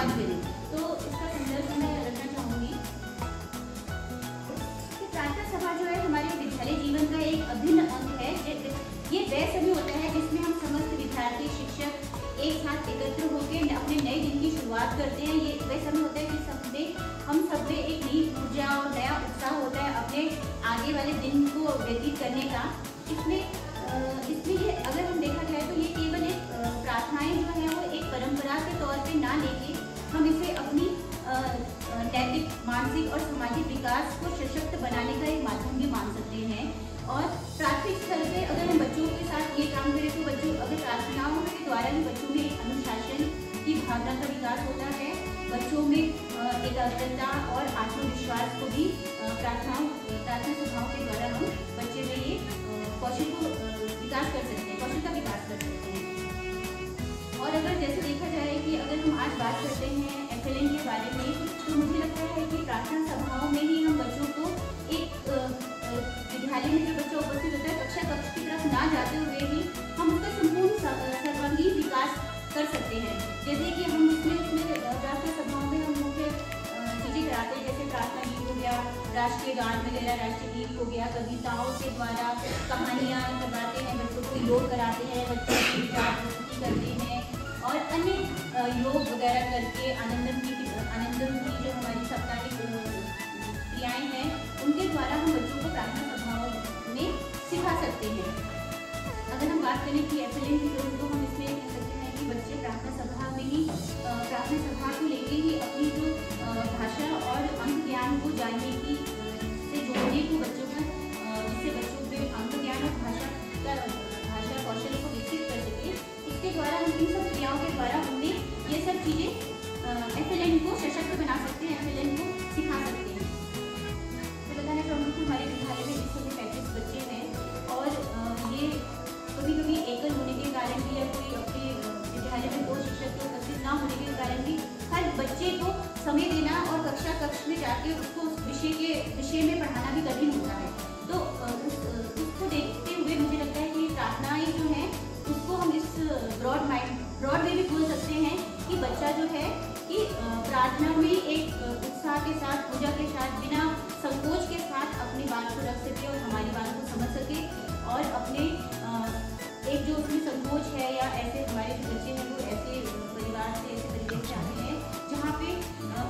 बात करें तो इसका संदर्भ मैं रखना चाहूँगी कि प्रार्थना सभा जो है हमारे विद्यालय जीवन का एक अभिन्न अंग है। ये वह समय होता है जिसमें हम समस्त विद्यार्थी शिक्षक एक साथ एकत्र होकर अपने नए दिन की शुरुआत करते हैं। ये वह समय होता है जिस समय हम सब में एक नई ऊर्जा और नया उत्साह होता है अपने आगे वाले दिन को व्यतीत करने का। इसमें ये अगर हम देखा जाए तो ये केवल एक प्रार्थनाएं जो है वो एक परंपरा के तौर पे ना लेके हम इसे अपनी नैतिक, मानसिक और सामाजिक विकास को सशक्त बनाने का एक माध्यम भी मान सकते हैं। और प्राथमिक स्तर पे अगर हम बच्चों के साथ ये काम करें तो बच्चों अगर प्रार्थनाओं के द्वारा ही बच्चों में अनुशासन की भावना का विकास होता है, बच्चों में एकाग्रता और आत्मविश्वास को भी प्रार्थना सभाओं के द्वारा हम बच्चे में ये कौशल को विकास कर सकते हैं, कौशल का विकास कर सकते हैं। और अगर जैसे देखा जाए कि अगर हम आज बात करते हैं FLN के बारे में तो मुझे लगता है कि प्रार्थना सभाओं में ही हम बच्चों को एक विद्यालय में जो बच्चा उपस्थित होता है कक्षा कक्ष की तरफ ना जाते हुए ही हम उसका संपूर्ण सर्वांगीण विकास कर सकते हैं। जैसे कि हम उसमें प्रार्थना सभाओं में हम मुख्य चीज़ें कराते हैं, जैसे प्रार्थना गीत हो गया, राष्ट्रीय गान वगैरह, राष्ट्रीय गीत हो गया, कविताओं के द्वारा कहानियाँ करवाते हैं, बच्चों को योग कराते हैं, बच्चों की विचार प्रस्तुति करते हैं और अन्य योग वगैरह करके आनंदन की जो हमारी साप्ताहिक क्रियाएँ हैं उनके द्वारा हम बच्चों को प्रार्थना सभाओं में सिखा सकते हैं। अगर हम बात करें कि FLN की तो हम इसमें कह सकते हैं कि बच्चे प्रार्थना सभा में ही प्रार्थना सभा को लेके ही अपनी जो भाषा और अंक ज्ञान को जानने की से जोड़ने को बच्चों को जिससे बच्चों में अंक ज्ञान और भाषा कौशल को विकसित कर सके, उसके द्वारा हम इन सब क्रियाओं के द्वारा उन्हें ये सब चीज़ें FLN को सशक्त बना सकते हैं, FLN को सिखा सकते हैं। तो बताना चाहूँगी कि हमारे विद्यालय में इस समय 35 बच्चे हैं और ये कभी कभी एकल होने के कारण भी या कोई अपने विद्यालय में 2 शिक्षक के उपस्थित ना होने के कारण भी हर बच्चे को समय देना और कक्षा कक्ष में जाके उसको उस विषय में पढ़ाना भी कठिन होता है। तो उसको देखते हुए मुझे लगता है कि प्रार्थनाएं जो हैं उसको हम इस ब्रॉड में भी बोल सकते हैं कि बच्चा जो है कि प्रार्थना में एक उत्साह के साथ, पूजा के साथ, बिना संकोच के साथ अपनी बात को रख सके और हमारी बात को समझ सके और अपने एक जो उसमें संकोच है या ऐसे हमारे जो बच्चे हैं वो ऐसे परिवार से, ऐसे परिवेश से आते हैं जहाँ पे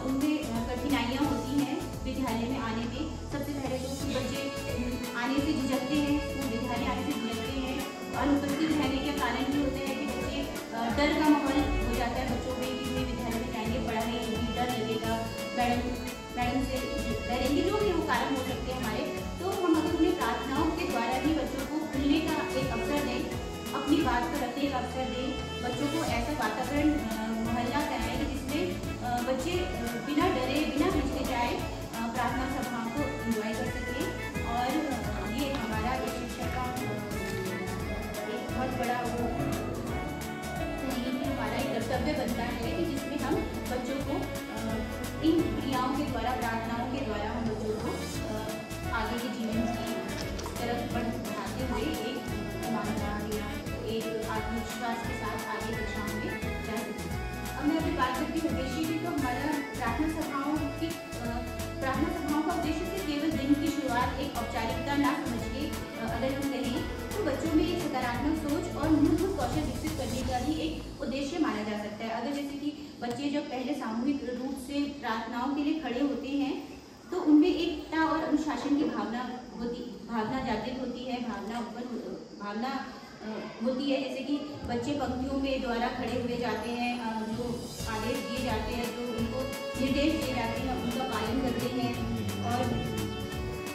उनमें कठिनाइयाँ होती हैं विद्यालय में आने में। सबसे पहले तो बच्चे आने से झिझकते हैं, विद्यालय आने से झिझकते हैं, अनुपस्थित रहने के कारण भी होते हैं कि बच्चे डर का माहौल हो जाता है बच्चों में कि वे विद्यालय में जाएंगे, पढ़ाई होगी, डर लगेगा, मैडम से डरेंगे, जो भी वो कारण हो सकते हैं हमारे। तो हम अगर उन्हें प्रार्थनाओं के द्वारा ही बच्चों को खुलने का एक अवसर दें, अपनी बात को रखने का अवसर दें, बच्चों को ऐसा वातावरण मोहल्ला कराएं कि जिसमें बच्चे बिना डरे, बिना हिचकिचाए प्रार्थना सभाओं को एंजॉय कर सकें। और ये हमारा एक शिक्षक का एक बहुत बड़ा वो हमारा एक कर्तव्य बनता है कि जिसमें हम बच्चों को इन क्रियाओं के द्वारा, प्रार्थनाओं के द्वारा हम बच्चों को आगे के जीवन की तरफ बढ़ाते हुए एक मानता या एक आत्मविश्वास के साथ आगे कक्षाओं में जा सकें। अब मैं अभी बात करती हूँ उद्देश्य की, तो हमारा प्रार्थना सभाओं का उद्देश्य से केवल दिन की शुरुआत एक औपचारिकता ना समझ के अगर हम कहें तो बच्चों में एक सकारात्मक सोच और मूलभूत कौशल विकसित करने का भी एक उद्देश्य माना जा सकता है। अगर जैसे कि बच्चे जब पहले सामूहिक रूप से प्रार्थनाओं के लिए खड़े होते हैं तो उनमें एकता और अनुशासन की भावना जागृत होती है, भावना होती है। जैसे कि बच्चे पंक्तियों में द्वारा खड़े हुए जाते हैं, जो आदेश दिए जाते हैं, जो उनको निर्देश दिए जाते हैं, उनका पालन करते हैं।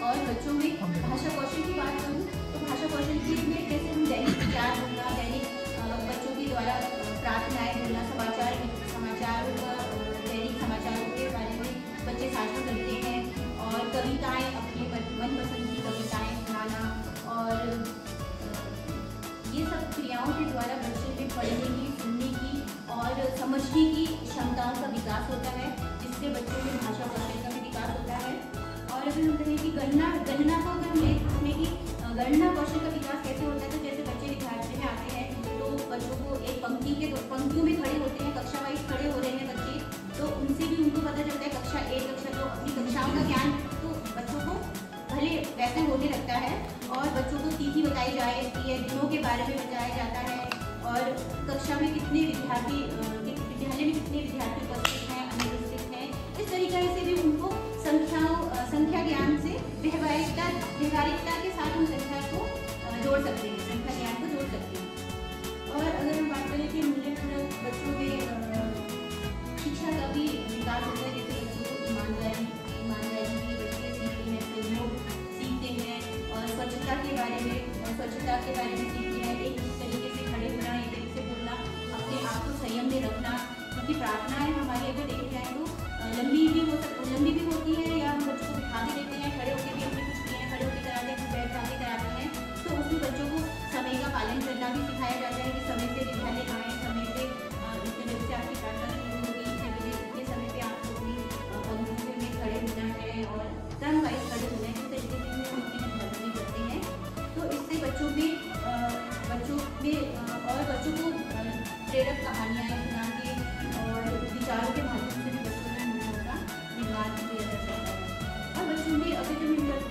और बच्चों में भाषा कौशल की बात करूँ तो भाषा कौशल की में जैसे हम दैनिक विचार बोलना, दैनिक बच्चों के द्वारा प्रार्थनाएं बोलना, दैनिक समाचारों के बारे में बच्चे साझा करते हैं और कविताएं, अपनी मनपसंद की कविताएं सुनाना और ये सब क्रियाओं के द्वारा बच्चे में पढ़ने की, सुनने की और समझने की क्षमताओं का विकास होता है, जिससे बच्चों में भाषा कौशल का भी विकास होता है। और अगर हम कहें कि गणना को अगर हम लें उसमें कि गणना कौशल का विकास कैसे होता है, तो जैसे बच्चे विद्यालय में आते हैं तो बच्चों को एक पंक्तियों में खड़े होते हैं, कक्षा वाइज खड़े हो रहे हैं बच्चे, संख्याओं का ज्ञान तो बच्चों को भले वैसे होने लगता है और बच्चों को तिथि बताई जाती है, दिनों के बारे में बताया जाता है और कक्षा में कितने विद्यार्थी, विद्यालय में कितने विद्यार्थी उपस्थित हैं, अनुपस्थित हैं, इस तरीके से भी उनको संख्या ज्ञान से व्यवहारिकता के साथ हम संख्या को जोड़ सकते हैं, संख्या ज्ञान को जोड़ सकते हैं। और अगर हम बात करें कि मूल्यपूर्ण बच्चों में शिक्षा का भी विकास होता है, जैसे बच्चों को ईमानदारी भी बच्चे सीखते हैं, सहयोग सीखते हैं और स्वच्छता के बारे में सीखते हैं, एक तरीके से खड़े होना, एक तरीके से बोलना, अपने आप को संयम में रखना, क्योंकि प्रार्थनाएं हमारी अगर देखी जाए तो लंबी भी होती है या हम बच्चों को बिठा भी देते हैं, खड़े होकर भी अपने कुछ क्रियाएं खड़े होकर कराते हैं, बैठ जाके कराते हैं, तो उसमें बच्चों को समय का पालन करना भी सिखाया जाता है कि समय से विद्यालय आएँ, समय से इतने बजे से आपकी प्रार्थना शुरू होगी, इतने बजे इतने समय पे आपको अपनी पंक्तियों में खड़े होना है और क्रम वाइज खड़े होना है, इस तरीके से हम उनकी निर्धारण करते हैं। तो इससे बच्चों में और बच्चों को प्रेरक कहानियाँ सुना के और विचारों के माध्यम से भी बच्चों में मूल्यों का निर्माण किया जा सकता है। और बच्चों में अगर जो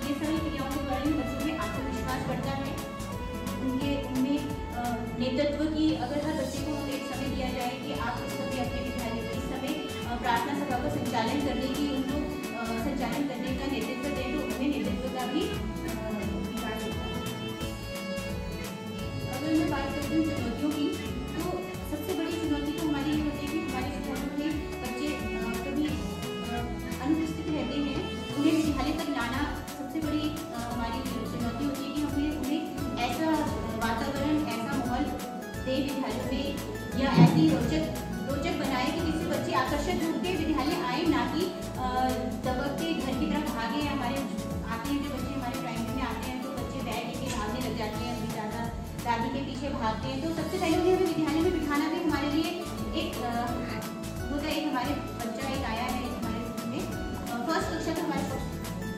ये सारी क्रियाओं के बारे में बच्चों में आत्मविश्वास बढ़ता है, उनमें नेतृत्व की, अगर हर बच्चे को एक समय दिया जाए कि आप इस समय अपने विद्यालय में इस समय प्रार्थना सभा का संचालन करने की, उनको संचालन करने का नेतृत्व दें, तो उन्हें नेतृत्व का भी विकास होता है। अगर मैं बात करती हूँ चुनौतियों की, तो सबसे बड़ी चुनौती तो हमारी ये होती है कि हमारे विद्यालयों में बच्चे कभी अनुपस्थित रहते हैं, उन्हें विद्यालय तक लाना सबसे बड़ी हमारी चुनौती होती है कि हमें उन्हें ऐसा वातावरण, ऐसा माहौल दे विद्यालय में या ऐसी रोचक बनाए कि जिससे बच्चे आकर्षित होकर विद्यालय आए, ना कि दबक के घर की तरफ भागे। हमारे आते हैं जो बच्चे हमारे प्राइमरी में आते हैं तो बच्चे बैग लेके भागने लग जाते हैं, अपनी दादी के पीछे भागते हैं। तो सबसे पहले उन्हें हमें विद्यालय में बिठाना भी हमारे लिए एक हमारे बच्चा एक आया है हमारे स्कूल में, फर्स्ट कक्षा तो हमारे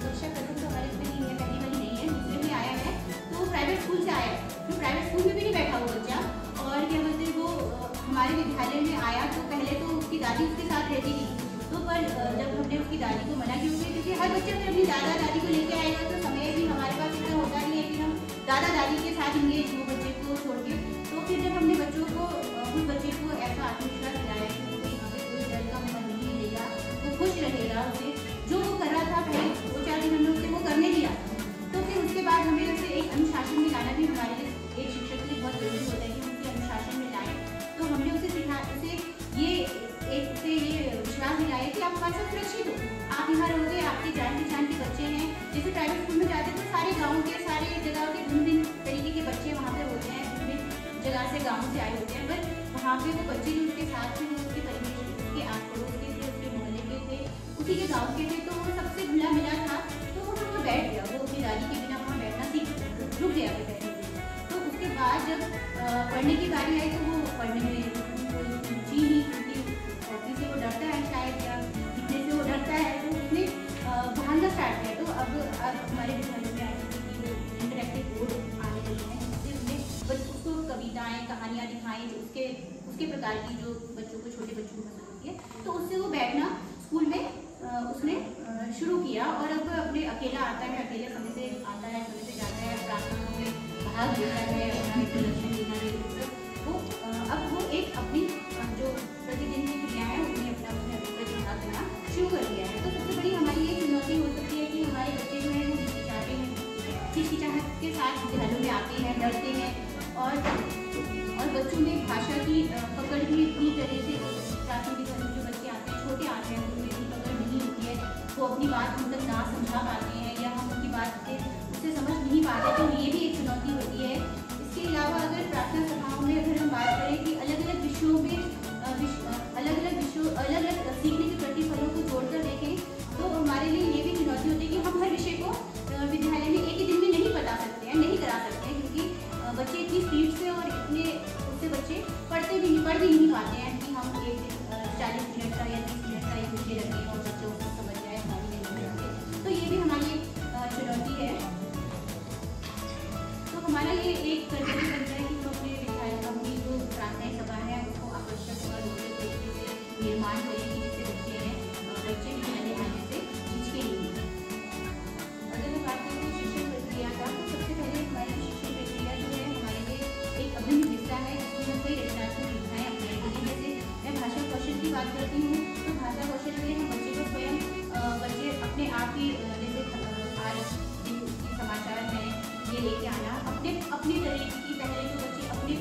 कक्षा प्रथम तो हमारे इसमें नहीं है, पहली वाली नहीं है, दूसरे में आया है, तो प्राइवेट स्कूल से आया है, तो प्राइवेट स्कूल में भी नहीं बैठा वो बच्चा। और क्या बोलते हैं, वो हमारे विद्यालय में आया तो पहले तो उसकी दादी उसके साथ रहती थी, तो पर जब हमने उसकी दादी को मना किया, क्योंकि हर बच्चे अपनी दादा दादी को लेके आएगा, तो समय भी हमारे पास इतना होता नहीं है कि हम दादा दादी के साथ इंगेज वो बच्चे को छोड़ के। तो फिर जब हमने उस बच्चे को ऐसा आत्मविश्वास दिलाया कि उसको यहाँ पे कोई डर का मन नहीं मिलेगा, वो खुश रहेगा, उसे जो वो कर रहा था पहले 2-4 दिन हमने उसे वो करने दिया, तो फिर उसके बाद हमें उसे एक अनुशासन में लाना भी हमारे लिए एक शिक्षक के लिए बहुत जरूरी होता है कि हम उसे अनुशासन में लाएँ। तो हमने उसे ये विश्वास दिलाया कि आप हमारे साथ सुरक्षित हो, आप यहाँ रहोगे, आपके जान पहचान के बच्चे हैं। जैसे प्राइवेट स्कूल में जाते तो सारे गाँव के, सारे जगह के भिन्न तरीके के बच्चे वहाँ पे होते हैं, भिन्न जगह से गाँव से आए होते हैं, पर वहाँ पे वो बच्चे जो उसके साथ थे, वो उसके परिवेश, उसके आस पड़ोस के थे, उसके मोहल्ले के थे, उसी के गाँव के थे, तो वो सबसे घुला मिला था। तो वो वहाँ बैठ गया, वो अपनी दादी के बिना वहाँ बैठना सीख रुक गया बैठने से। तो उसके बाद जब पढ़ने की बारी आई तो वो पढ़ने में रुचि नहीं, क्योंकि कॉपी से वो डरता है शायद, या लिखने से वो डरता है, तो उसने भागना स्टार्ट किया। तो अब हमारे विद्यालय में आए कि इंटरेक्टिव बोर्ड आने लगे हैं, जिससे हमने उसको कविताएं, कहानियाँ दिखाई, उसके प्रकार की जो बच्चों को, छोटे बच्चों को पसंद होती है, तो उससे वो बैठना स्कूल में उसने शुरू किया। और अब अपने अकेला आता है, अकेले समय से आता है, समय से जाता है, प्रार्थनाओं में भाग लेता है, अपना इंट्रोडक्शन देना है, वो अब वो एक अपनी जो प्रतिदिन की क्रिया है उन्हें अपना प्रतिभा करना शुरू कर दिया है। तो सबसे बड़ी हमारी ये चुनौती हो सकती है कि हमारे बच्चे जो हैं वो हिचकिचाहट के साथ विद्यालयों में आते हैं, डरते हैं, और बच्चों में भाषा की पकड़ भी इतनी तरह से प्राथमिक विद्यालय जो बच्चे आते हैं, छोटे आते हैं, उनमें इतनी पकड़ नहीं होती है, वो अपनी बात हम तक ना समझा पाते हैं या हम उनकी बात उससे समझ नहीं पाते, तो ये भी एक चुनौती होती है। इसके अलावा अगर प्रार्थना सभाओं में अगर हम बात करें कि अलग अलग विषयों में अलग अलग सीखने के प्रतिफलों को जोड़कर देखें, तो हमारे लिए ये भी चुनौती होती है कि हम हर विषय को विद्यालय में एक ही दिन में नहीं बता सकते हैं, नहीं करा सकते हैं, क्योंकि बच्चे इतनी स्पीड से और इतने उससे बच्चे पढ़ भी नहीं पाते हैं कि हम 40 मिनट का या 30 मिनट का एक विषय रखें और बच्चे उसको समझ जाए, हमारी नहीं रखें। तो ये भी हमारी एक चुनौती है। तो हमारा ये एक कर्तव्य बनता है कि हम अपने विद्यालय, अपनी जो प्रार्थना सभा है उसको आकर्षित बात करती हूँ तो भाषा कौशल में हम बच्चे को स्वयं बच्चे अपने आप ही जैसे आज समाचार में ये लेके आना अपने तरीके की, पहले तो बच्चे अपने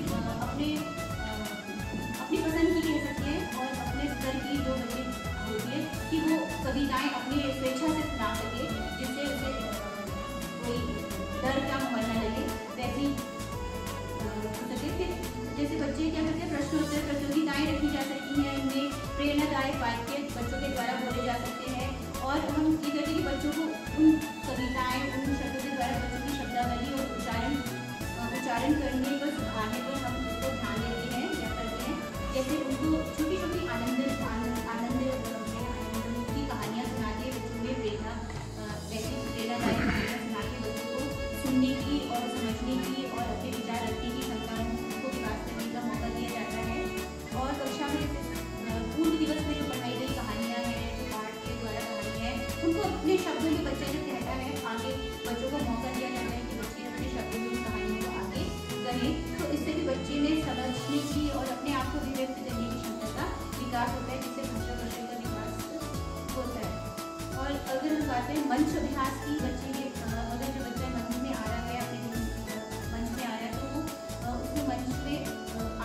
पसंद की कह सकते हैं और अपने स्तर की जो बच्चे होती है कि वो कविताएं अपनी स्वेच्छा से सुना सके, जिससे उसे कोई डर का माहौल न लगे, वैसे ही सके। फिर जैसे बच्चे क्या करते हैं, प्रश्नोत्तर प्रतियोगिताएं रखी जा सकती हैं, उनमें प्रेरणादायक वाक्य बच्चों के द्वारा बोले जा सकते हैं और हम ये कहते हैं कि बच्चों को उन कविताएं, उन शब्दों के द्वारा बच्चों की शब्दावली और उच्चारण करने पर सुधारने पर हम उसको ध्यान देते हैं या करते हैं। जैसे उनको छोटी छोटी आनंद की कहानियाँ सुना के बच्चों में प्रेरणादायक कहानियाँ सुना के बच्चों को सुनने की और समझने की और अपने विचार रखने की क्षमताओं को विकास करने का मौका दिया जाता है। और कक्षा में पूर्ण दिवस में जो पढ़ाई गई कहानियाँ हैं, जो पाठ के द्वारा कहानियाँ हैं, उनको अपने शब्दों में बच्चा जब कहता है, आगे बच्चों को मौका दिया जाता है कि बच्चे अपने शब्दों में उन कहानियों को आगे कहें, तो इससे भी बच्चे में समझने की और अपने आप को अभिव्यक्त करने की क्षमता का विकास होता है, जिससे भाषा कौशल का विकास होता है। और अगर हम बात करें मंच अभ्यास की, बच्चे के अगर जो बच्चा मंच में आ रहा है, अपने मंच में आ रहा है, तो वो उसमें मंच पे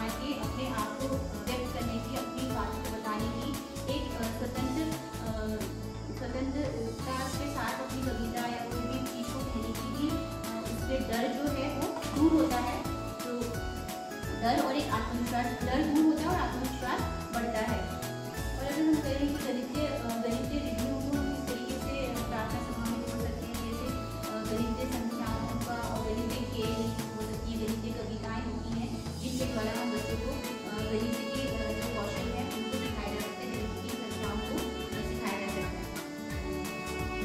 आके अपने आप को व्यक्त करने की, अपनी बात को बताने की एक स्वतंत्रता के साथ अपनी कविता या कोई भी चीज़ को कहने की भी उससे डर जो है वो दूर होता है। तो डर और एक आत्मविश्वास, डर दूर होता है और आत्मविश्वास बढ़ता है। और अगर हम कहें कि गणितीय विधियों को हम किस तरीके से प्रार्थना सभा में जोड़ सकते हैं, जैसे गणितीय संख्याओं का और गणितीय खेल हो सकती है, गणितीय कविताएं होती हैं, जिनके द्वारा हम बच्चों को गणित के जो कौशल है उनको सिखाया जा सकता है, गणितीय संख्याओं को सिखाया जा सकता है।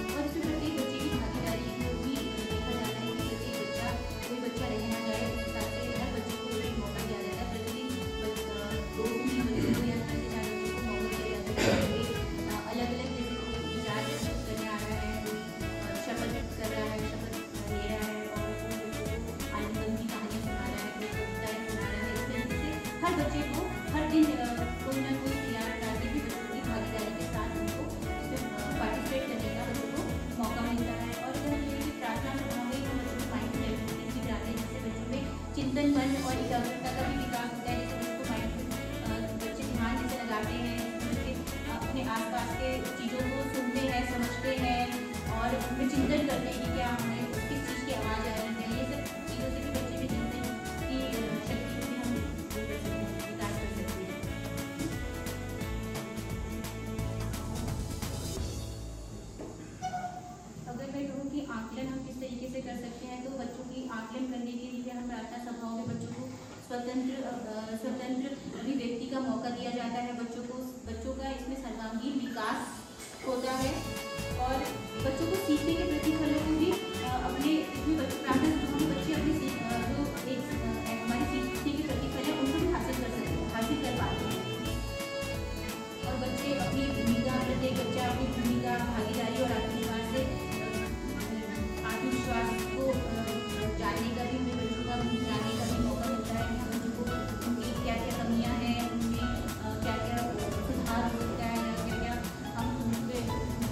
और इसमें प्रत्येक बच्चे की भागीदारी को भी देखा जाता है कि प्रत्येक कोई बच्चा रह ना जाए, उस हिसाब से हर बच्चे को एक मौका दिया जाता है। प्रतिदिन 2 बच्चों को या 3 से 4 बच्चों को मौका दिया जाता है, अलग अलग जैसे कोई विचार व्यक्त करने आ रहा है, शपथ कर रहा है, शपथ ले रहा है और आनंदम की कहानी सुना रहा है, कोई कविताएं सुना रहा है। इस तरीके से हर बच्चे को हर दिन कोई ना कोई तैयार करके भी बच्चों की भागीदारी के साथ उनको पार्टिसिपेट करने का बच्चों को मौका मिलता है। और अगर हम कहें कि प्रार्थना सभा में हम बच्चों को माइंडफुल एक्टिविटीज भी कराते हैं, जिससे बच्चों में चिंतन मन और एकाग्रता का भी विकास होता है। जैसे बच्चों को माइंडफुल बच्चे ध्यान जैसे लगाते हैं, अपने आसपास के चीज़ों को सुनते हैं, समझते हैं और उनमें चिंतन करते हैं कि क्या हमें किस चीज़ की आवाज़ आ रही है। ये सब चीज़ों से भी बच्चे में चिंतन की शक्ति को भी हम विकास कर सकते हैं। अगर मैं कहूँ कि आकलन हम किस तरीके से कर सकते हैं, तो बच्चों की आकलन करने के लिए हम प्रार्थना सभाओं में बच्चों को स्वतंत्र अभिव्यक्ति का मौका दिया जाता है। बच्चों का इसमें सर्वांगीण विकास होता है और बच्चों को सीखने के प्रतिफलों को भी अपने इसमें प्रार्थना सभाओं में बच्चे अपने जो एक हमारे सीखने के प्रतिफल है उनको भी हासिल कर पाते हैं। और बच्चे अपनी भूमिका, प्रत्येक बच्चा अपनी भूमिका, भागीदारी और आत्मविश्वास को जानने का भी, बच्चों का जानने का भी मौका मिलता है। बच्चों को उनकी क्या क्या कमियां हैं, उनमें क्या क्या सुधार हो सकता है, या क्या क्या हम उन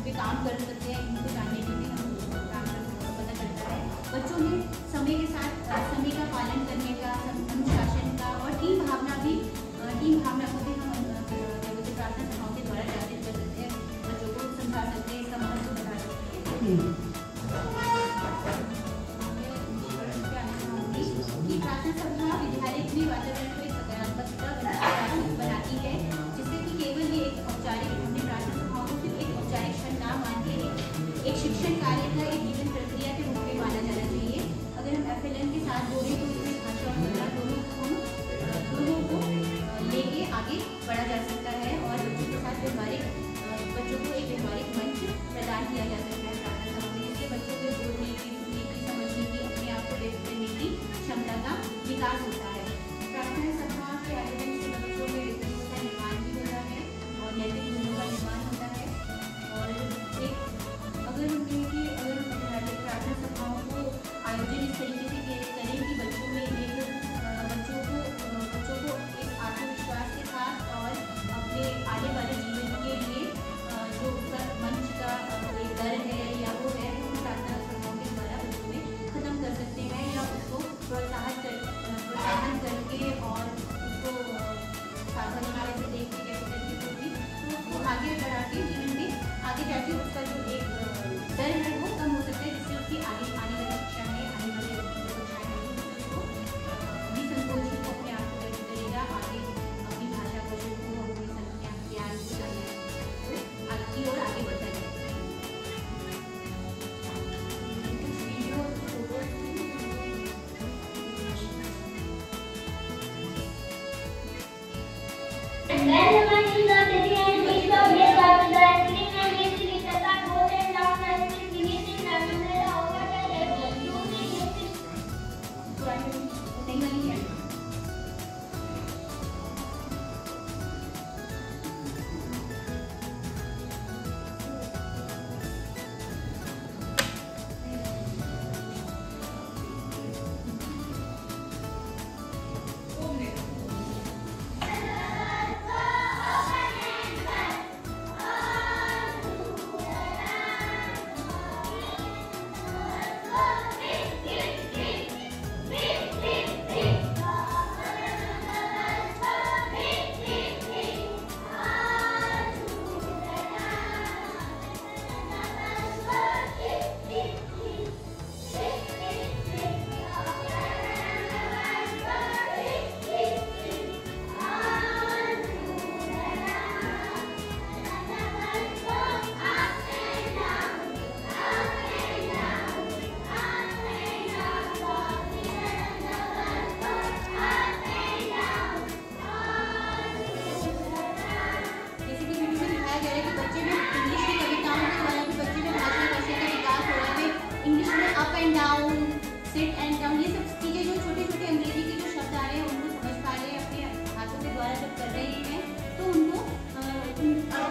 पे काम कर सकते हैं, इनको जानने के लिए हम काम कर पता चलता है। बच्चों में समय के साथ समय का पालन करने का, अनुशासन का और टीम भावना को भी हम प्रार्थना सभाओं के द्वारा जागृत कर सकते हैं, बच्चों को समझा सकते हैं, इसका महत्व बता सकते हैं। प्रार्थना सभा विद्यालय के वातावरण को एक सकारात्मक बनाती है, जिससे कि केवल ये एक औपचारिक, अपने प्रार्थना सभाओं को सिर्फ एक औपचारिक क्षण ना मान के एक शिक्षण कार्य का एक जीवन प्रक्रिया के रूप में माना जाना चाहिए। अगर हम FLN के साथ जोड़े तो इसमें भाषा और कला दोनों को लेके आगे बढ़ा जा सकता है और बच्चों के साथ बच्चों को एक व्यवहारिक मंच प्रदान किया जा सकता है प्रार्थना सभा में, जिससे बच्चों के बोलने की, सुनने की, समझने की, अपने आप को व्यक्त करने की क्षमता का विकास होता है। प्रार्थना सभा के आयोजन से बच्चों में व्यक्तित्व का निर्माण भी होता है और नैतिक मूल्यों का निर्माण होता है। और अगर हम कहें कि अगर हम प्रार्थना सभाओं को आयोजन इस तरीके से करें कि बच्चों में बच्चों को एक आत्मविश्वास के साथ और अपने आने वाले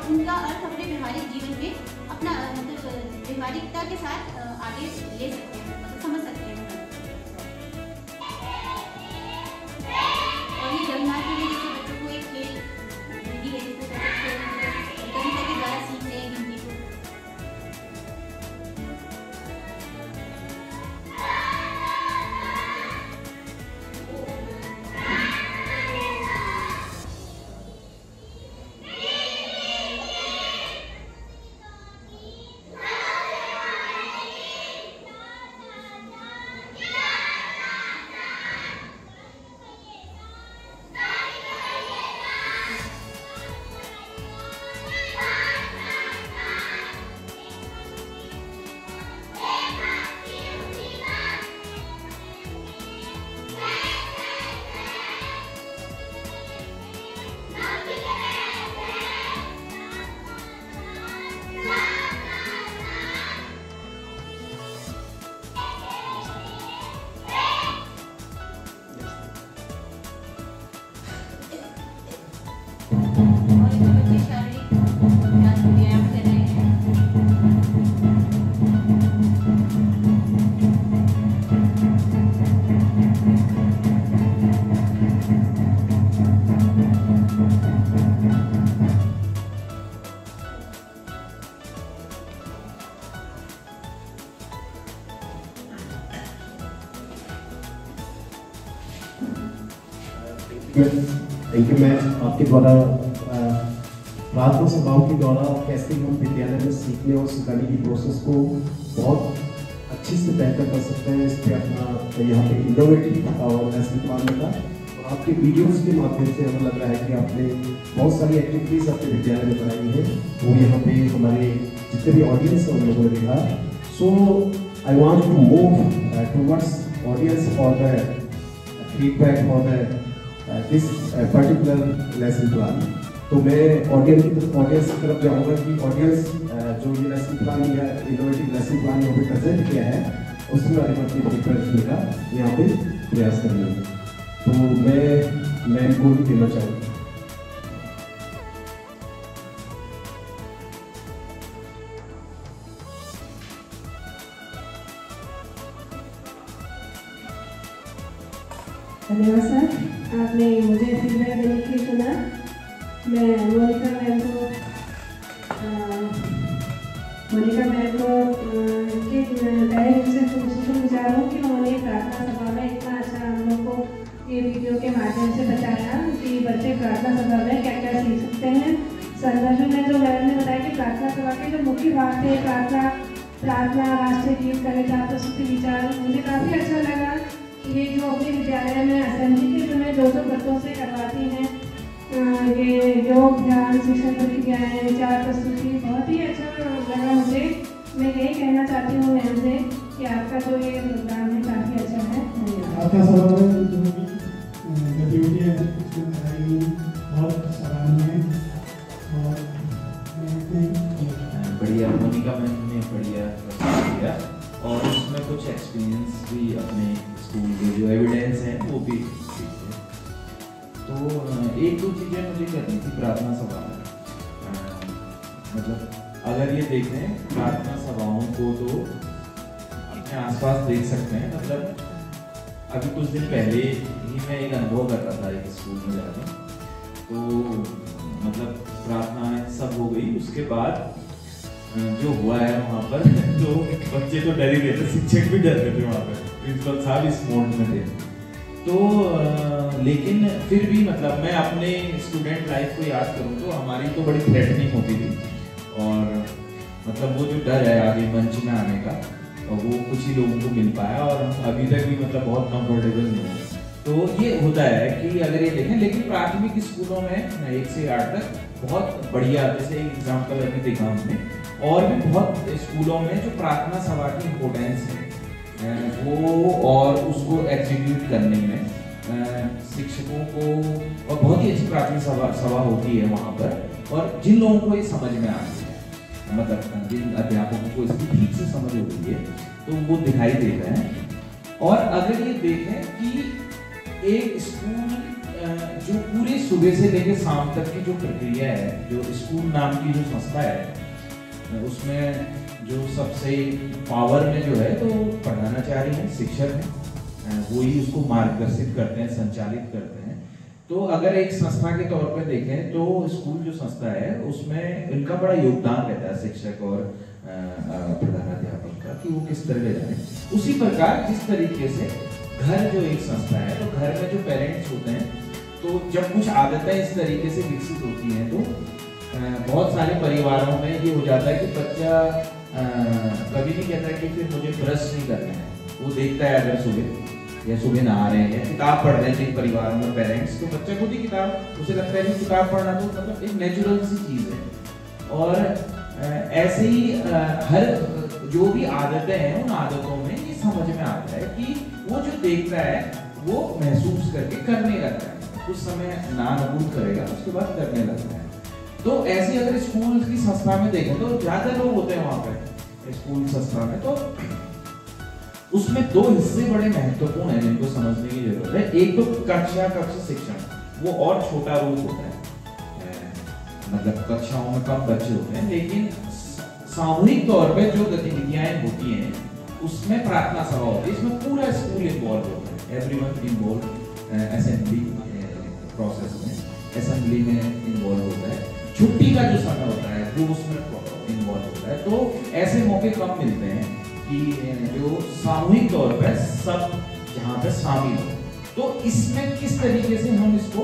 उनका अर्थ अपने व्यवहारिक जीवन में अपना मतलब व्यवहारिकता के साथ आगे ले सकते हैं, मतलब समझ सकते हैं। और ये जगन्नाथ में जैसे बच्चों को एक खेल विधि है जिसमें कविता के द्वारा सीख रहे हैं हिंदी को। Thank you. मैं आपके द्वारा प्रार्थना सभाओं के द्वारा कैसे हम विद्यालय में सीखने और सिखाने की प्रोसेस को बहुत अच्छे से बेहतर कर सकते हैं, इस पर अपना यहाँ पे इनोवेटिव और लेसन प्लान का और आपके वीडियोस के माध्यम से हमें लग रहा है कि आपने बहुत सारी एक्टिविटीज़ अपने विद्यालय में बनाई है, वो यहाँ पे हमारे जितने भी ऑडियंस है उन लोगों ने देखा। So I want to move towards audience for the feedback for the this particular lesson plan. तो मैं ऑडियंस की तरफ जाऊँगा कि ऑडियंस जो ये लेसन प्लान या इनोवेटिव लेसन प्लान यहाँ पे प्रेजेंट किया है उसके बारे में अपनी प्रिपरेशन का यहाँ पे प्रयास करना है। तो मैं इनको भी देना चाहूँगा। धन्यवाद सर, आपने मुझे फीडबैक देने के लिए सुना। मैं मोनिका मैम को के डायरेक्ट से शुक्र गुजार हूँ कि उन्होंने प्रार्थना सभा में इतना अच्छा हम लोग को ये वीडियो के माध्यम से बताया कि बच्चे प्रार्थना सभा में क्या क्या सीख सकते हैं। संदर्भ में जो मैम ने बताया कि प्रार्थना सभा के जो मुख्य बात है प्रार्थना, राष्ट्रीय गीत, कविता, प्रस्तुति, विचार, मुझे काफ़ी अच्छा लगा। ये जो अपने विद्यालय में असेंबली के समय जो बच्चों से करवाती हैं, ये योग, ध्यान, शिक्षण प्रतिक्रियाएँ, विचार, प्रस्तुति, बहुत ही अच्छा लगा मुझे। मैं यही कहना चाहती हूँ मैम से कि आपका जो ये प्रोग्राम है काफ़ी अच्छा है। बढ़िया, मोनिका मैम ने बढ़िया किया और उसमें कुछ एक्सपीरियंस भी अपने स्कूल के जो एविडेंस हैं वो भी सीखे। तो एक दो चीज़ें मुझे करनी थी प्रार्थना सभा में। मतलब अगर ये देखें प्रार्थना सभाओं को तो अपने आसपास देख सकते हैं। मतलब अभी कुछ दिन पहले ही मैं एक अनुभव कर रहा था एक स्कूल में जाकर, तो मतलब प्रार्थनाएं सब हो गई, उसके बाद जो हुआ है वहाँ पर तो बच्चे तो डर ही रहे थे, शिक्षक भी डर रहे थे, वहाँ पर प्रिंसिपल साहब इस मोड में थे। तो लेकिन फिर भी मतलब मैं अपने स्टूडेंट लाइफ को याद करूँ तो हमारी तो बड़ी थ्रेटनिंग होती थी और मतलब वो जो डर है आगे मंच में आने का वो कुछ ही लोगों को मिल पाया और हम अभी तक भी मतलब बहुत कंफर्टेबल नहीं हो। तो ये होता है कि अगर ये देखें, लेकिन प्राथमिक स्कूलों में 1 से 8 तक बहुत बढ़िया, जैसे एक एग्जाम्पल अभी देखा हमने, और भी बहुत स्कूलों में जो प्रार्थना सभा की इम्पोर्टेंस है वो और उसको एग्जीक्यूट करने में शिक्षकों को, और बहुत ही अच्छी प्रार्थना सभा होती है वहाँ पर, और जिन लोगों को ये समझ में आती है, मतलब जिन अध्यापकों को इसकी ठीक से समझ हो रही है तो वो दिखाई देता है। और अगर ये देखें कि एक स्कूल जो पूरी सुबह से लेकर शाम तक की जो प्रक्रिया है, जो स्कूल नाम की जो संस्था है, उसमें जो सबसे पावर में जो है तो प्रधानाचार्य हैं, शिक्षक हैं, वो ही उसको मार्गदर्शित करते हैं, संचालित करते हैं। तो अगर एक संस्था के तौर पर देखें तो स्कूल जो संस्था है उसमें इनका बड़ा योगदान रहता है, शिक्षक और प्रधानाध्यापक का, कि वो किस तरह ले जाए। उसी प्रकार जिस तरीके से घर जो एक संस्था है, तो घर में जो पेरेंट्स होते हैं, तो जब कुछ आदतें इस तरीके से विकसित होती हैं तो बहुत सारे परिवारों में ये हो जाता है कि बच्चा कभी नहीं कहता है कि फिर मुझे ब्रश नहीं करना है। वो देखता है अगर सुबह नहा रहे हैं, किताब पढ़ रहे हैं जिन परिवारों में पेरेंट्स, तो बच्चा खुद ही किताब, उसे लगता है कि किताब पढ़ना तो मतलब एक नेचुरल सी चीज़ है। और ऐसे ही हर जो भी आदतें हैं, उन आदतों में ये समझ में आता है कि वो जो देखता है वो महसूस करके करने लगता है। कुछ समय नानबूद करेगा, उसके बाद करने लगता है। तो ऐसे अगर स्कूल की संस्था में देखें तो ज्यादा लोग होते हैं वहां पे स्कूल संस्था में, तो उसमें दो हिस्से बड़े महत्वपूर्ण हैं जिनको समझने की जरूरत है। एक तो कक्ष शिक्षण, वो और छोटा रूप होता है, मतलब कक्षाओं में कम बच्चे होते हैं, लेकिन सामूहिक तौर पे जो गतिविधियां होती हैं उसमें प्रार्थना सभा होती है, इसमें पूरा स्कूल इन्वॉल्व होता है, एवरीवन इन्वॉल्व, असेंबली प्रोसेस में, असेंबली में इन्वॉल्व होता है। छुट्टी का जो समय होता है वो उसमें इन्वॉल्व होता है। तो ऐसे मौके कम मिलते हैं कि जो सामूहिक तौर पर सब जहाँ पे शामिल हो। तो इसमें किस तरीके से हम इसको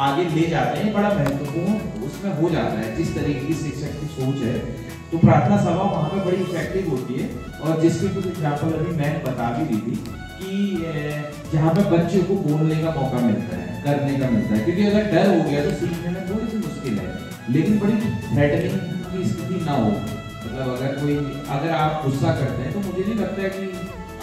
आगे ले जाते हैं, बड़ा महत्वपूर्ण उसमें हो जाता है। जिस तरीके की शिक्षक की सोच है, तो प्रार्थना सभा वहाँ पे बड़ी इफेक्टिव होती है। और जिसके कुछ एग्जाम्पल अभी मैं बता भी दी थी कि जहाँ पे बच्चे को बोलने का मौका मिलता है, करने का मिलता है, क्योंकि अगर डर हो गया तो सीखने में थोड़ी सी मुश्किल है। लेकिन बड़ी थ्रेटनिंग की स्थिति ना हो, मतलब अगर आप गुस्सा करते हैं तो मुझे नहीं लगता है कि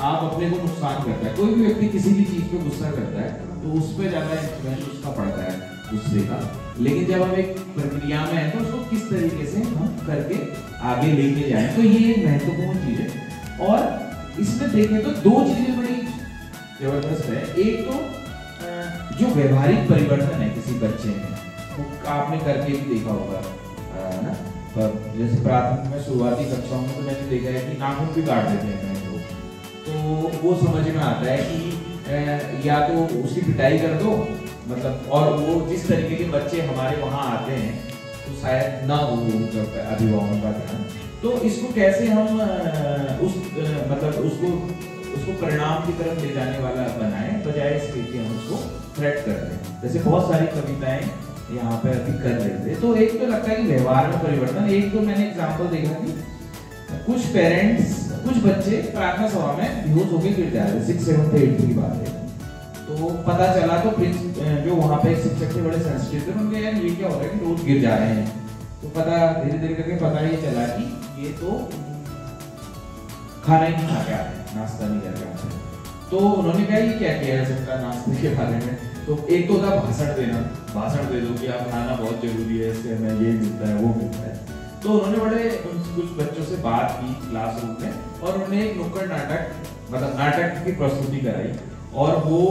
आप अपने को नुकसान करता है। कोई भी व्यक्ति किसी भी चीज पे गुस्सा करता है तो उस पर ज्यादा इन्फ्लुएंस उसका पड़ता है गुस्से का। लेकिन जब हम एक प्रक्रिया में हैं तो उसको किस तरीके से हम करके आगे लेके जाएं, तो ये एक महत्वपूर्ण चीज है। और इसमें देखें तो दो चीजें बड़ी जबरदस्त है। एक तो जो व्यवहारिक परिवर्तन है किसी बच्चे में, वो आपने करके भी देखा होगा ना, जैसे प्राथमिक में शुरुआती कक्षाओं में तो मैंने देखा है कि नाखून भी काट देते हैं लोग, तो वो समझ में आता है कि या तो उसकी पिटाई कर दो, मतलब, और वो जिस तरीके के बच्चे हमारे वहाँ आते हैं तो शायद ना हो उनका अभिभावकों का ध्यान। तो इसको कैसे हम मतलब उसको परिणाम की तरफ ले जाने वाला बनाएं, बजाय इसके कि हम उसको थ्रेट कर दें। जैसे बहुत सारी कविताएं यहाँ पे अभी कर रहे थे। तो एक तो लगता है कि व्यवहार में परिवर्तन, एक तो मैंने एग्जाम्पल देखा कि कुछ बच्चे प्रार्थना सभा में बेहोश होकर गिर जा रहे, 6, 7, 8 की बात है। तो पता चला तो जो वहाँ पे शिक्षक थे बड़े सेंसिटिव थे, उनके यार ये क्या हो रहा है कि रोज गिर जा रहे हैं। तो धीरे धीरे करके पता ये चला कि ये तो खाना ही नहीं खा के आते हैं, नाश्ता नहीं करके आते हैं। तो उन्होंने कहा ये क्या किया जा सकता नाश्ते के बारे में। तो एक तो था भाषण दे दो कि आप खाना बहुत जरूरी है, इससे हमें ये मिलता है वो मिलता है। तो उन्होंने कुछ बच्चों से बात की क्लासरूम में, और उन्होंने एक नुक्कड़ नाटक, मतलब नाटक की प्रस्तुति कराई, और वो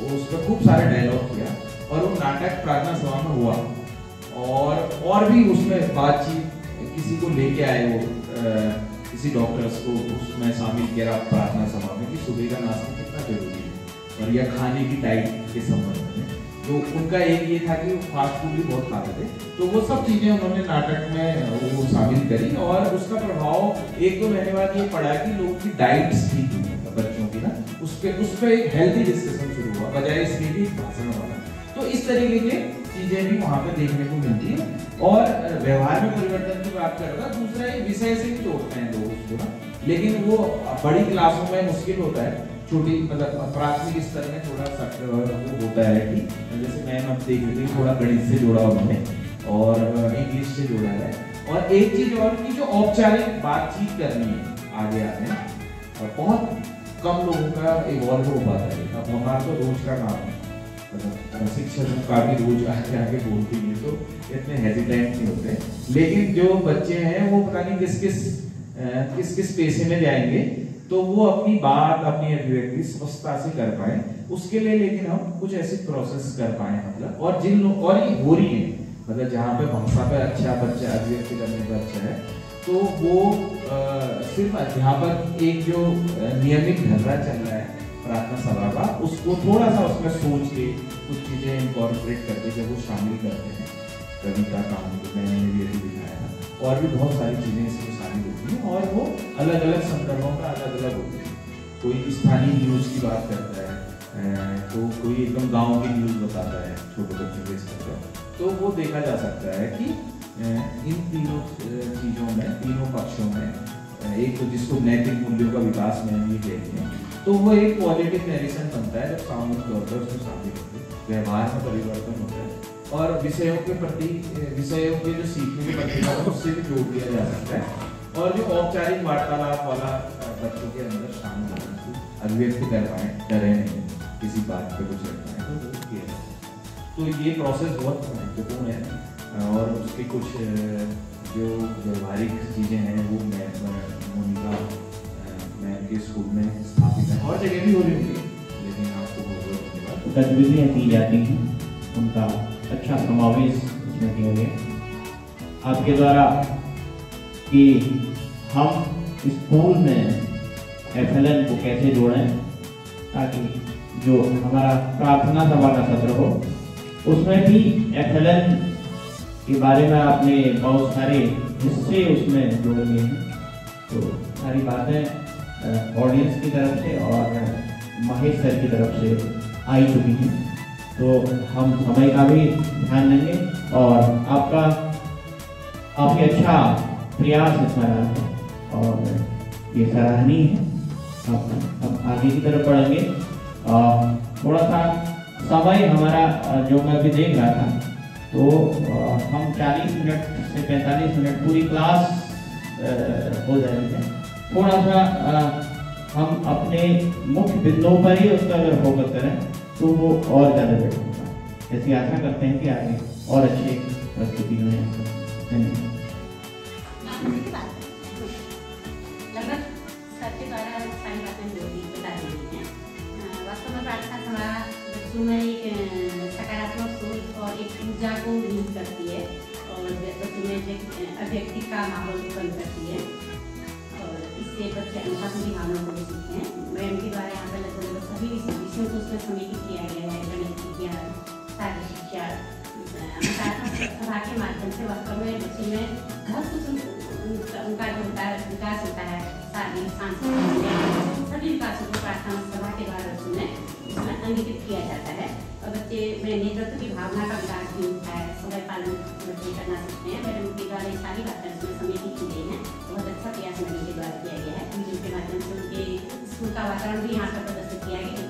उसमें खूब सारे डायलॉग किया, और वो नाटक प्रार्थना सभा में हुआ। और भी उसमें बातचीत, किसी को लेके आए वो किसी डॉक्टर्स को उसमें शामिल किया प्रार्थना सभा में कि सुबह का नाश्ता कितना जरूरी है, और या खाने की डाइट के संबंध में। तो उनका एक ये था कि वो फास्ट फूड भी बहुत खाते थे। तो वो सब चीजें उन्होंने नाटक में वो शामिल करी, और उसका प्रभाव एक तो मैंने बात ये पढ़ा कि लोगों की डाइट्स ठीक हुई, बच्चों की ना, उस पर एक हेल्थी डिस्कशन शुरू हुआ, बजाय इसके भी भाषण वाला। तो इस तरीके के चीजें भी वहाँ पे देखने को मिलती है। और व्यवहार में परिवर्तन की बात कर रहा था। दूसरा एक विषय से भी जोड़ते हैं लोग उसको ना, लेकिन वो बड़ी क्लासों में मुश्किल होता है। छोटी मतलब प्राथमिक स्तर में थोड़ा वो होता है कि जैसे मैम आप देख रहे थे थोड़ा गणित से जोड़ा उन्होंने और इंग्लिश से जोड़ा है। और एक चीज और की जो औपचारिक बातचीत करनी है आगे आते हैं, और बहुत कम लोगों का इवॉल्व हो पाता है। अब हमारा तो रोज का काम है, मतलब शिक्षक का भी रोज आगे बोलते हैं तो इतने हेजिटेंट नहीं होते। लेकिन जो बच्चे हैं वो पता नहीं किस पेशे में जाएंगे, तो वो अपनी बात, अपनी अभिव्यक्ति स्पष्टता से कर पाए। उसके लिए लेकिन हम कुछ ऐसी प्रोसेस कर पाए मतलब, और और ये हो रही है मतलब जहाँ पे भाषा पे अच्छा बच्चा अभिव्यक्ति करने का अच्छा है, तो वो सिर्फ अध्यापक एक जो नियमित ढर्रा चल रहा है प्रार्थना सभा का, उसको थोड़ा सा उसमें सोच के कुछ चीजें इनकॉर्पोरेट करके जब वो शामिल करते हैं, कविता कहानी मैंने भी अभी दिखाया था, और भी बहुत सारी चीजें इसमें शामिल होती हैं, और वो अलग अलग संदर्भों का अलग अलग होती है। कोई स्थानीय न्यूज की बात करता है, तो कोई एकदम गांव की न्यूज बताता है छोटे बच्चों के स्तर पर, तो वो देखा जा सकता है कि इन तीनों चीज़ों में, तीनों पक्षों में, एक तो जिसको नैतिक मूल्यों का विकास में हम ये कहते हैं, तो वो एक पॉजिटिव नैरेशन बनता है जब सामूहिक तौर पर उसमें शामिल होते हैं, व्यवहार में परिवर्तन होता है, और विषयों के प्रति, विषयों के जो सीखने की प्रक्रिया है उससे भी जोड़ दिया जा सकता है, और जो औपचारिक वार्तालाप वाला बच्चों के अंदर शामिल होना, अभिव्यक्त कर पाए, डरे नहीं, किसी बात पे कुछ रख पाए, तो वो किया जाता है। तो ये प्रोसेस बहुत महत्वपूर्ण है, और उसके कुछ जो व्यवहारिक चीज़ें हैं वो मोनिका मैम के स्कूल में स्थापित है, और जगह भी हो रही होंगी, लेकिन आपको बहुत धन्यवाद। गतिविधियाँ की जाती हैं, उनका अच्छा समावेश इसमें किया गया आपके द्वारा कि हम स्कूल में FLN को कैसे जोड़ें, ताकि जो हमारा प्रार्थना सभा का सत्र हो उसमें भी FLN के बारे में आपने बहुत सारे हिस्से उसमें जोड़े हैं, तो सारी बातें ऑडियंस की तरफ से और महेश सर की तरफ से आई चुकी हैं, तो हम समय का भी ध्यान देंगे, और आपका काफ़ी अच्छा प्रयास इसमें रहा है और ये सराहनीय है। अब आगे की तरफ बढ़ेंगे, थोड़ा सा समय हमारा जो मैं अभी देख रहा था, तो हम 40 मिनट से 45 मिनट पूरी क्लास हो जाएंगे, थोड़ा सा हम अपने मुख्य बिंदुओं पर ही उसका अगर फोकस करें तो वो और ज़्यादा बेटर होगा। ऐसी आशा करते हैं कि आगे और अच्छी प्रस्तुति में। धन्यवाद। लगभग सर के द्वारा सारी बातें जो भी बता दी हैं, वास्तव में प्रार्थना सभा बच्चों में एक सकारात्मक सोच और एक ऊर्जा को रिलीज करती है, और बच्चों में अभिव्यक्ति का माहौल उत्पन्न करती है, और इससे बच्चे अनुशासन की भावना को भी सीखते हैं। मैम के द्वारा यहाँ पर लगभग सभी विषयों को उसमें समेकित किया गया है, गणित विज्ञान, साहित्य शिक्षा, प्रार्थना सभा के माध्यम से वास्तव में बच्चे में बहुत कुछ उनका जो होता है विकास होता है, शारीरिक सांस्कृतिक सभी विकासों को प्रार्थना सभा के द्वारा उसमें अंगीकृत किया जाता है, और बच्चे में नेतृत्व की भावना का विकास भी होता है, समय पालन बच्चे करना सीखते हैं। मैडम के द्वारा ये सारी बातें उसमें समेकित की गई हैं, बहुत अच्छा प्रयास मैडम के द्वारा किया गया है। वीडियो के माध्यम से उनके स्कूल का वातावरण भी यहाँ पर प्रदर्शित किया गया।